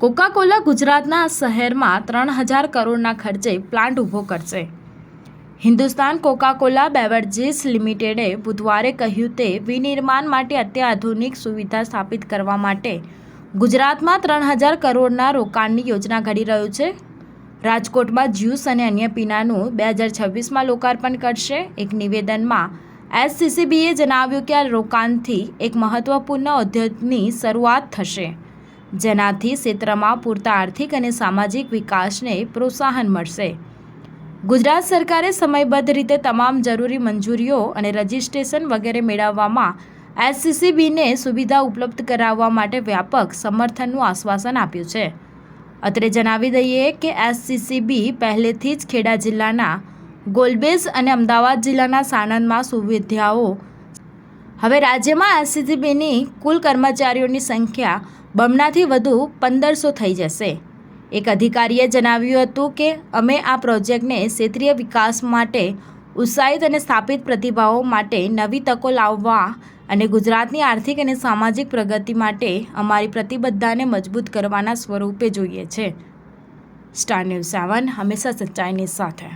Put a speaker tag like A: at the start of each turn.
A: Coca Cola ગુજરાતના શહેરમાં 3000 કરોડના ખર્ચે પ્લાન્ટ ઊભો કરશે। હિન્દુસ્તાન કોકા કોલા બેવરેજીસ લિમિટેડે બુધવારે કહ્યું તે વિનિર્માણ માટે અત્યાધુનિક સુવિધા સ્થાપિત કરવા માટે ગુજરાતમાં 3000 કરોડના રોકાણની યોજના ઘડી રહ્યું છે। રાજકોટમાં જ્યુસ અને અન્ય પીણાનું 2026માં લોકાર્પણ કરશે। એક નિવેદનમાં એસસીસીબીએ જણાવ્યું કે આ રોકાણથી એક મહત્વપૂર્ણ ઉદ્યોગની શરૂઆત થશે, જેનાથી ક્ષેત્રમાં પૂરતા આર્થિક અને સામાજિક વિકાસને પ્રોત્સાહન મળશે। ગુજરાત સરકારે સમયબદ્ધ રીતે તમામ જરૂરી મંજૂરીઓ અને રજિસ્ટ્રેશન વગેરે મેળવવામાં એસસીસીબીને સુવિધા ઉપલબ્ધ કરાવવા માટે વ્યાપક સમર્થનનું આશ્વાસન આપ્યું છે। અત્રે જણાવી દઈએ કે એસસીસીબી પહેલેથી જ ખેડા જિલ્લાના ગોલબેઝ અને અમદાવાદ જિલ્લાના સાણંદમાં સુવિધાઓ હવે રાજ્યમાં એસસીસીબીની કુલ કર્મચારીઓની સંખ્યા બમણાથી વધુ 1500 થઈ જશે। એક અધિકારીએ જણાવ્યું હતું કે અમે આ પ્રોજેક્ટને ક્ષેત્રીય વિકાસ માટે ઉત્સાહિત અને સ્થાપિત પ્રતિભાવો માટે નવી તકો લાવવા અને ગુજરાતની આર્થિક અને સામાજિક પ્રગતિ માટે અમારી પ્રતિબદ્ધતાને મજબૂત કરવાના સ્વરૂપે જોઈએ છે। સ્ટાર ન્યૂઝ 7 હંમેશા સચ્ચાઈની સાથે।